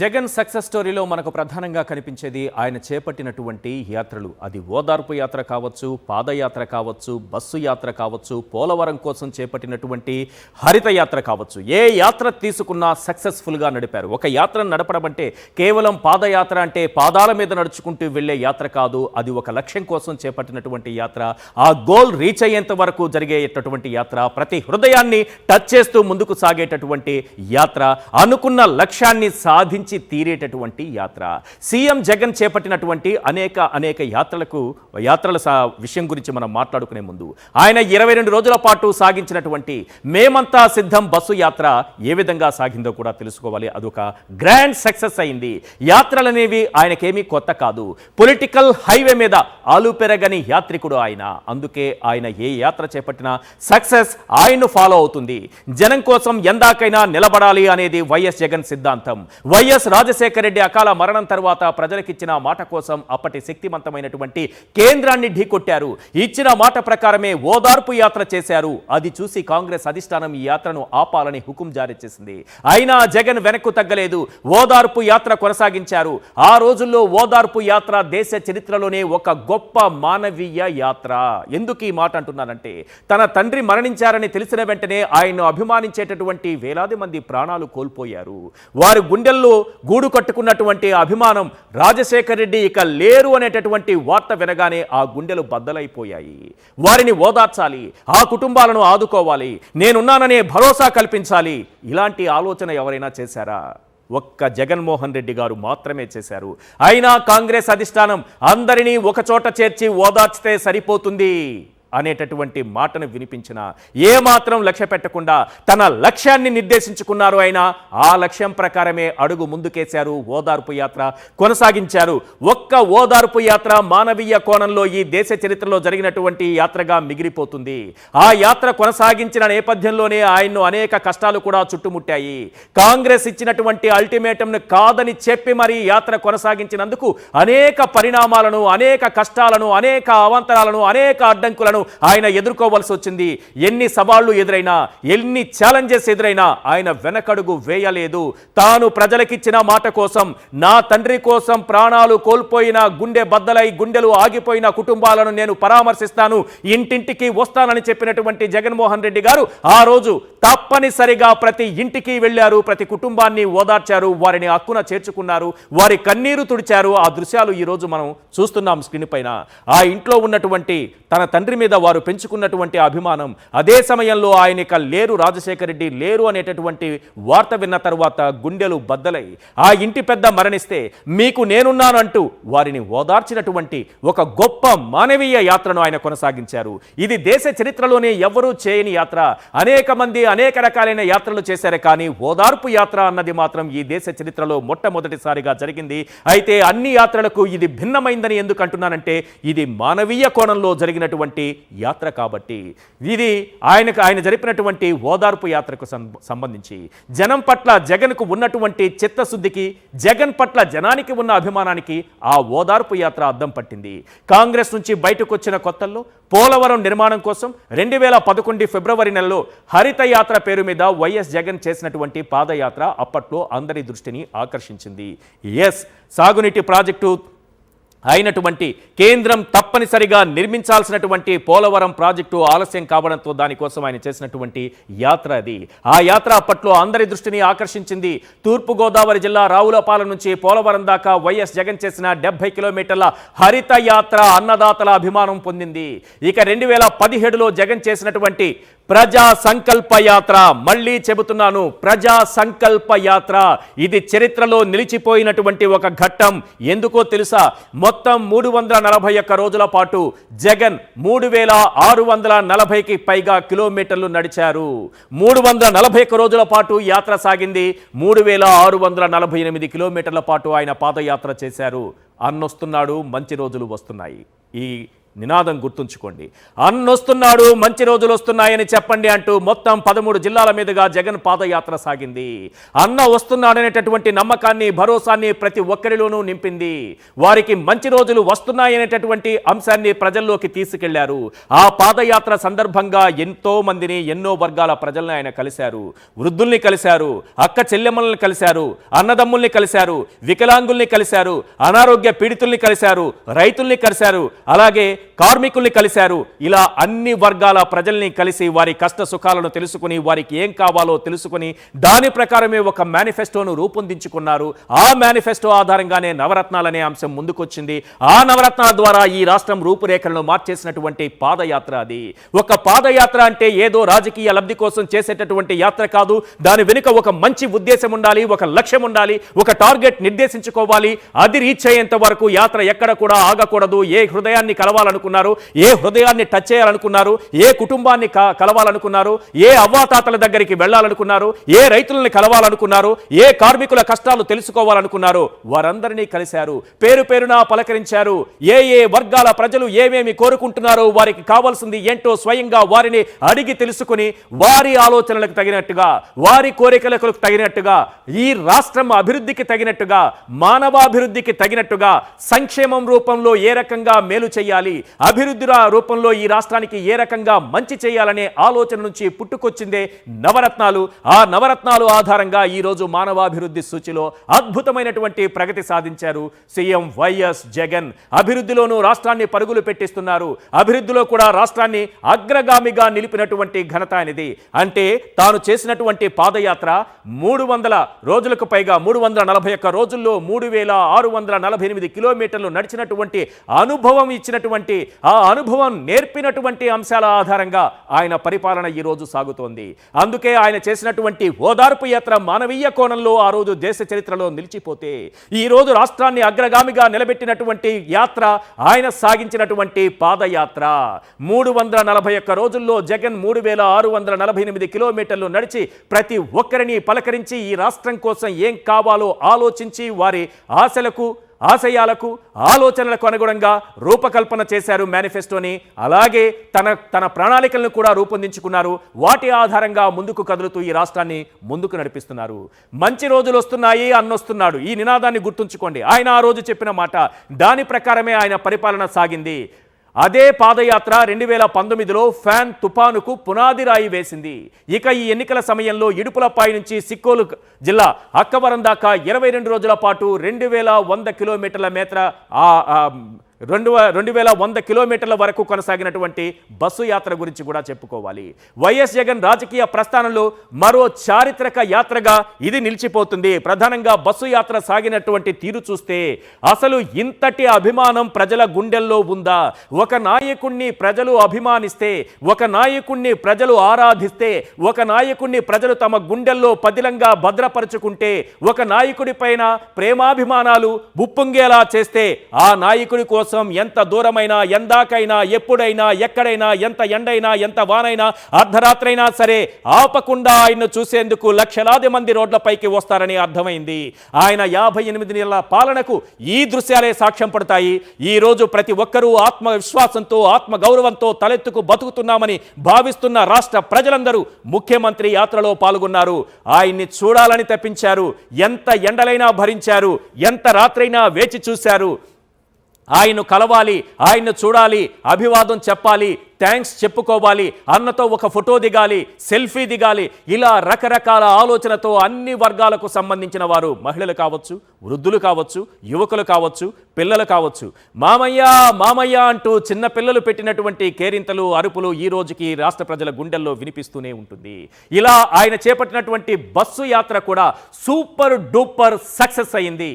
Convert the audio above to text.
Jagan success స్టోరీలో మనకు ప్రధానంగా కనిపించేది ఆయన చేపట్టినటువంటి యాత్రలు. అది ఓదార్పు యాత్ర కావచ్చు, పాదయాత్ర కావచ్చు, బస్సు యాత్ర కావచ్చు, పోలవరం కోసం చేపట్టినటువంటి హరిత యాత్ర కావచ్చు. ఏ యాత్ర తీసుకున్నా సక్సెస్ఫుల్గా నడిపారు. ఒక యాత్రను నడపడం అంటే కేవలం పాదయాత్ర అంటే పాదాల మీద నడుచుకుంటూ వెళ్ళే యాత్ర కాదు. అది ఒక లక్ష్యం కోసం చేపట్టినటువంటి యాత్ర. ఆ గోల్ రీచ్ అయ్యేంత వరకు జరిగేటటువంటి యాత్ర. ప్రతి హృదయాన్ని టచ్ చేస్తూ ముందుకు సాగేటటువంటి యాత్ర. అనుకున్న లక్ష్యాన్ని సాధించి తీరేటటువంటి యాత్ర. సీఎం జగన్ చేపట్టినటువంటి అనేక యాత్రల విషయం గురించి మనం మాట్లాడుకునే ముందు ఆయన 22 రోజుల పాటు సాగించినటువంటి మేమంతా సిద్ధం బస్సు యాత్ర ఏ విధంగా సాగిందో కూడా తెలుసుకోవాలి. అదొక గ్రాండ్ సక్సెస్ అయింది. యాత్రలనేవి ఆయనకేమీ కొత్త కాదు. పొలిటికల్ హైవే మీద ఆలు పెరగని యాత్రికుడు ఆయన. అందుకే ఆయన ఏ యాత్ర చేపట్టినా సక్సెస్ ఆయన్ను ఫాలో అవుతుంది. జనం కోసం ఎందాకైనా నిలబడాలి అనేది వైఎస్ జగన్ సిద్ధాంతం. వైఎస్ రాజశేఖర రెడ్డి అకాల మరణం తర్వాత ప్రజలకిచ్చిన మాట కోసం అప్పటి శక్తివంతమైనటువంటి కేంద్రాన్ని ఢీకొట్టారు. ఇచ్చిన మాట ప్రకారమే ఓదార్పు యాత్ర చేశారు. అది చూసి కాంగ్రెస్ అధిష్టానం ఈ యాత్రను ఆపాలని హుకుం జారీ చేసింది. అయినా జగన్ వెనక్కు తగ్గలేదు. ఓదార్పు యాత్ర కొనసాగించారు. ఆ రోజుల్లో ఓదార్పు యాత్ర దేశ చరిత్రలోనే ఒక గొప్ప మానవీయ యాత్ర. ఎందుకు ఈ మాట అంటున్నానంటే తన తండ్రి మరణించారని తెలిసిన వెంటనే ఆయన్ను అభిమానించేటటువంటి వేలాది మంది ప్రాణాలు కోల్పోయారు. వారి గుండెల్లో గూడు కట్టుకున్నటువంటి అభిమానం రాజశేఖర రెడ్డి ఇక లేరు అనేటటువంటి వార్త వినగానే ఆ గుండెలు బద్దలైపోయాయి. వారిని ఓదార్చాలి, ఆ కుటుంబాలను ఆదుకోవాలి, నేనున్నాననే భరోసా కల్పించాలి. ఇలాంటి ఆలోచన ఎవరైనా చేశారా? ఒక్క జగన్మోహన్ రెడ్డి గారు మాత్రమే చేశారు. అయినా కాంగ్రెస్ అధిష్టానం అందరినీ ఒకచోట చేర్చి ఓదార్చితే సరిపోతుంది అనేటటువంటి మాటను వినిపించిన ఏమాత్రం లక్ష్య పెట్టకుండా తన లక్ష్యాన్ని నిర్దేశించుకున్నారు. అయినా ఆ లక్ష్యం ప్రకారమే అడుగు ముందుకేశారు. ఓదార్పు యాత్ర కొనసాగించారు. ఒక్క ఓదార్పు యాత్ర మానవీయ కోణంలో ఈ దేశ చరిత్రలో జరిగినటువంటి యాత్రగా మిగిలిపోతుంది. ఆ యాత్ర కొనసాగించిన నేపథ్యంలోనే ఆయన్ను అనేక కష్టాలు కూడా చుట్టుముట్టాయి. కాంగ్రెస్ ఇచ్చినటువంటి అల్టిమేటంను కాదని చెప్పి మరి యాత్ర కొనసాగించినందుకు అనేక పరిణామాలను, అనేక కష్టాలను, అనేక అవాంతరాలను, అనేక అడ్డంకులను ఆయన ఎదుర్కోవాల్సి వచ్చింది. ఎన్ని సవాళ్లు ఎదురైనా, ఎన్ని ఛాలెంజెస్ ఎదురైనా ఆయన వెనకడుగు వేయలేదు. తాను ప్రజలకిచ్చిన మాట కోసం, నా తండ్రి కోసం ప్రాణాలు కోల్పోయిన, గుండె బద్దలై గుండెలు ఆగిపోయిన కుటుంబాలను నేను పరామర్శిస్తాను, ఇంటింటికి వస్తానని చెప్పినటువంటి జగన్మోహన్ రెడ్డి గారు ఆ రోజు తప్పనిసరిగా ప్రతి ఇంటికి వెళ్ళారు. ప్రతి కుటుంబాన్ని ఓదార్చారు. వారిని హక్కున చేర్చుకున్నారు. వారి కన్నీరు తుడిచారు. ఆ దృశ్యాలు ఈరోజు మనం చూస్తున్నాం స్క్రీన్ పైన. ఆ ఇంట్లో ఉన్నటువంటి తన తండ్రి మీద వారు పెంచుకున్నటువంటి అభిమానం, అదే సమయంలో ఆయన ఇక లేరు, రాజశేఖర రెడ్డి లేరు అనేటటువంటి వార్త విన్న తర్వాత గుండెలు బద్దలై ఆ ఇంటి పెద్ద మరణిస్తే మీకు నేనున్నానంటూ వారిని ఓదార్చినటువంటి ఒక గొప్ప మానవీయ యాత్రను ఆయన కొనసాగించారు. ఇది దేశ చరిత్రలోనే ఎవరూ చేయని యాత్ర. అనేక మంది అనేక రకాలైన యాత్రలు చేశారు, కానీ ఓదార్పు యాత్ర అన్నది మాత్రం ఈ దేశ చరిత్రలో మొట్టమొదటిసారిగా జరిగింది. అయితే అన్ని యాత్రలకు ఇది భిన్నమైందని ఎందుకు అంటున్నానంటే ఇది మానవీయ కోణంలో జరిగినటువంటి యాత్ర కాబట్టి. ఇది ఆయన జరిపినటువంటి ఓదార్పు యాత్రకు సంబంధించి జనం పట్ల జగన్కు ఉన్నటువంటి చిత్తశుద్ధికి, జగన్ పట్ల జనానికి ఉన్న అభిమానానికి ఆ ఓదార్పు యాత్ర అద్దం పట్టింది. కాంగ్రెస్ నుంచి బయటకు వచ్చిన కొత్తల్లో పోలవరం నిర్మాణం కోసం 2011 ఫిబ్రవరి నెలలో హరిత యాత్ర పేరు మీద వైఎస్ జగన్ చేసినటువంటి పాదయాత్ర అప్పట్లో అందరి దృష్టిని ఆకర్షించింది. సాగునీటి ప్రాజెక్టు అయినటువంటి కేంద్రం తప్పనిసరిగా నిర్మించాల్సినటువంటి పోలవరం ప్రాజెక్టు ఆలస్యం కావడంతో దానికోసం ఆయన చేసినటువంటి యాత్ర అది. ఆ యాత్ర అప్పట్లో అందరి దృష్టిని ఆకర్షించింది. తూర్పుగోదావరి జిల్లా రావులపాలెం నుంచి పోలవరం దాకా వైఎస్ జగన్ చేసిన 70 కిలోమీటర్ల హరిత యాత్ర అన్నదాతల అభిమానం పొందింది. ఇక 2017లో జగన్ చేసినటువంటి ప్రజా సంకల్ప యాత్ర, మళ్ళీ చెబుతున్నాను, ప్రజా సంకల్ప యాత్ర, ఇది చరిత్రలో నిలిచిపోయినటువంటి ఒక ఘట్టం. ఎందుకో తెలుసా? మొత్తం 341 రోజుల పాటు జగన్ 3640కి పైగా కిలోమీటర్లు నడిచారు. 341 రోజుల పాటు యాత్ర సాగింది. 3648 కిలోమీటర్ల పాటు ఆయన పాదయాత్ర చేశారు. అన్నొస్తున్నాడు, మంచి రోజులు వస్తున్నాయి. ఈ నినాదం గుర్తుంచుకోండి. అన్నొస్తున్నాడు, మంచి రోజులు వస్తున్నాయని చెప్పండి అంటూ మొత్తం 13 జిల్లాల మీదుగా జగన్ పాదయాత్ర సాగింది. అన్న వస్తున్నాడనేటటువంటి నమ్మకాన్ని, భరోసాన్ని ప్రతి ఒక్కరిలోనూ నింపింది. వారికి మంచి రోజులు వస్తున్నాయనేటటువంటి అంశాన్ని ప్రజల్లోకి తీసుకెళ్లారు. ఆ పాదయాత్ర సందర్భంగా ఎంతో మందిని, ఎన్నో వర్గాల ప్రజల్ని ఆయన కలిశారు. వృద్ధుల్ని కలిశారు, అక్క చెల్లెమ్మల్ని కలిశారు, అన్నదమ్ముల్ని కలిశారు, వికలాంగుల్ని కలిశారు, అనారోగ్య పీడితుల్ని కలిశారు, రైతుల్ని కలిశారు, అలాగే కార్మికుల్ని కలిశారు. ఇలా అన్ని వర్గాల ప్రజల్ని కలిసి వారి కష్ట సుఖాలను తెలుసుకుని, వారికి ఏం కావాలో తెలుసుకుని, దాని ప్రకారమే ఒక మేనిఫెస్టోను రూపొందించుకున్నారు. ఆ మేనిఫెస్టో ఆధారంగానే నవరత్నాలనే అంశం ముందుకొచ్చింది. ఆ నవరత్నాల ద్వారా ఈ రాష్ట్రం రూపురేఖలను మార్చేసినటువంటి పాదయాత్ర అది. ఒక పాదయాత్ర అంటే ఏదో రాజకీయ లబ్ధి కోసం చేసేటటువంటి యాత్ర కాదు. దాని వెనుక ఒక మంచి ఉద్దేశం ఉండాలి, ఒక లక్ష్యం ఉండాలి, ఒక టార్గెట్ నిర్దేశించుకోవాలి. అది రీచ్ అయ్యేంత వరకు యాత్ర ఎక్కడ కూడా ఆగకూడదు. ఏ హృదయాన్ని కలవాలనుకున్నారు, ఏ హృదయాన్ని టచ్ చేయాలనుకున్నారు, ఏ కుటుంబాన్ని కలవాలనుకున్నారు, ఏ అవ్వాతాతల దగ్గరికి వెళ్ళాలనుకున్నారు, ఏ రైతులని కలవాలనుకున్నారు, ఏ కార్మికుల కష్టాలు తెలుసుకోవాలనుకున్నారు, వారందరినీ కలిశారు. పేరు పేరున పలకరించారు. ఏ ఏ వర్గాల ప్రజలు ఏమేమి కోరుకుంటున్నారో, వారికి కావాల్సింది ఏంటో స్వయంగా వారిని అడిగి తెలుసుకుని, వారి ఆలోచనలకు తగినట్టుగా, వారి కోరికలకు తగినట్టుగా, ఈ రాష్ట్రం అభివృద్ధికి తగినట్టుగా, మానవాభివృద్ధికి తగినట్టుగా, సంక్షేమం రూపంలో ఏ రకంగా మేలు చేయాలి, అభివృద్ధి రూపంలో ఈ రాష్ట్రానికి ఏ రకంగా మంచి చేయాలనే ఆలోచన నుంచి పుట్టుకొచ్చిందే నవరత్నాలు. ఆ నవరత్నాలు ఆధారంగా ఈరోజు మానవాభివృద్ధి సూచిలో అద్భుతమైనటువంటి ప్రగతి సాధించారు సీఎం వైఎస్ జగన్. అభివృద్ధిలోనూ రాష్ట్రాన్ని పరుగులు పెట్టిస్తున్నారు. అభివృద్ధిలో కూడా రాష్ట్రాన్ని అగ్రగామిగా నిలిపినటువంటి ఘనత ఆయనది. అంటే తాను చేసినటువంటి పాదయాత్ర 300 రోజులకు పైగా, 341 రోజుల్లో 3648 కిలోమీటర్లు నడిచినటువంటి అనుభవం ఇచ్చినటువంటి, ఆ అనుభవం నేర్పినటువంటి అంశాల ఆధారంగా ఆయన పరిపాలన ఈ రోజు సాగుతోంది. అందుకే ఆయన చేసినటువంటి ఓదార్పు యాత్ర మానవీయ కోణంలో ఆ రోజు దేశ చరిత్రలో నిలిచిపోతే, ఈ రోజు రాష్ట్రాన్ని అగ్రగామిగా నిలబెట్టినటువంటి యాత్ర ఆయన సాగించినటువంటి పాదయాత్ర. 341 రోజుల్లో జగన్ 3648 కిలోమీటర్లు నడిచి ప్రతి ఒక్కరిని పలకరించి, ఈ రాష్ట్రం కోసం ఏం కావాలో ఆలోచించి, వారి ఆశలకు, ఆశయాలకు, ఆలోచనలకు అనుగుణంగా రూపకల్పన చేశారు మేనిఫెస్టోని. అలాగే తన ప్రణాళికలను కూడా రూపొందించుకున్నారు. వాటి ఆధారంగా ముందుకు కదులుతూ ఈ రాష్ట్రాన్ని ముందుకు నడిపిస్తున్నారు. మంచి రోజులు వస్తున్నాయి, అన్నొస్తున్నాడు, ఈ నినాదాన్ని గుర్తుంచుకోండి. ఆయన ఆ రోజు చెప్పిన మాట, దాని ప్రకారమే ఆయన పరిపాలన సాగింది. అదే పాదయాత్ర 2019లో ఫ్యాన్ తుపానుకు పునాది రాయి వేసింది. ఇక ఈ ఎన్నికల సమయంలో ఇడుపులపై నుంచి సిక్కోలు జిల్లా అక్కవరం దాకా 22 రోజుల పాటు 2100 కిలోమీటర్ల మేర 2100 కిలోమీటర్ల వరకు కొనసాగినటువంటి బస్సు యాత్ర గురించి కూడా చెప్పుకోవాలి. వైఎస్ జగన్ రాజకీయ ప్రస్థానంలో మరో చారిత్రక యాత్రగా ఇది నిలిచిపోతుంది. ప్రధానంగా బస్సు యాత్ర సాగినటువంటి తీరు చూస్తే అసలు ఇంతటి అభిమానం ప్రజల గుండెల్లో ఉందా? ఒక నాయకుణ్ణి ప్రజలు అభిమానిస్తే, ఒక నాయకుణ్ణి ప్రజలు ఆరాధిస్తే, ఒక నాయకుణ్ణి ప్రజలు తమ గుండెల్లో పదిలంగా భద్రపరుచుకుంటే, ఒక నాయకుడి పైన ప్రేమాభిమానాలు ఉప్పొంగేలా చేస్తే, ఆ నాయకుడి కోసం ఎంత దూరమైనా, ఎందాకైనా, ఎప్పుడైనా, ఎక్కడైనా, ఎంత ఎండైనా, ఎంత వానైనా, అర్ధరాత్రైనా సరే ఆపకుండా ఆయన్ను చూసేందుకు లక్షలాది మంది రోడ్లపైకి వస్తారని అర్థమైంది. ఆయన 58 నెలల పాలనకు ఈ దృశ్యాలే సాక్ష్యం పడతాయి. ఈ రోజు ప్రతి ఒక్కరూ ఆత్మవిశ్వాసంతో, ఆత్మగౌరవంతో తలెత్తుకు బతుకుతున్నామని భావిస్తున్న రాష్ట్ర ప్రజలందరూ ముఖ్యమంత్రి యాత్రలో పాల్గొన్నారు. ఆయన్ని చూడాలని తప్పించారు. ఎంత ఎండలైనా భరించారు, ఎంత రాత్రైనా వేచి చూశారు. ఆయన్ను కలవాలి, ఆయన్ను చూడాలి, అభివాదం చెప్పాలి, థ్యాంక్స్ చెప్పుకోవాలి, అన్నతో ఒక ఫోటో దిగాలి, సెల్ఫీ దిగాలి, ఇలా రకరకాల ఆలోచనతో అన్ని వర్గాలకు సంబంధించిన వారు, మహిళలు కావచ్చు, వృద్ధులు కావచ్చు, యువకులు కావచ్చు, పిల్లలు కావచ్చు, మామయ్య మామయ్య అంటూ చిన్న పిల్లలు పెట్టినటువంటి కేరింతలు, అరుపులు ఈ రోజుకి రాష్ట్ర ప్రజల గుండెల్లో వినిపిస్తూనే ఉంటుంది. ఇలా ఆయన చేపట్టినటువంటి బస్సు యాత్ర కూడా సూపర్ డూపర్ సక్సెస్ అయింది.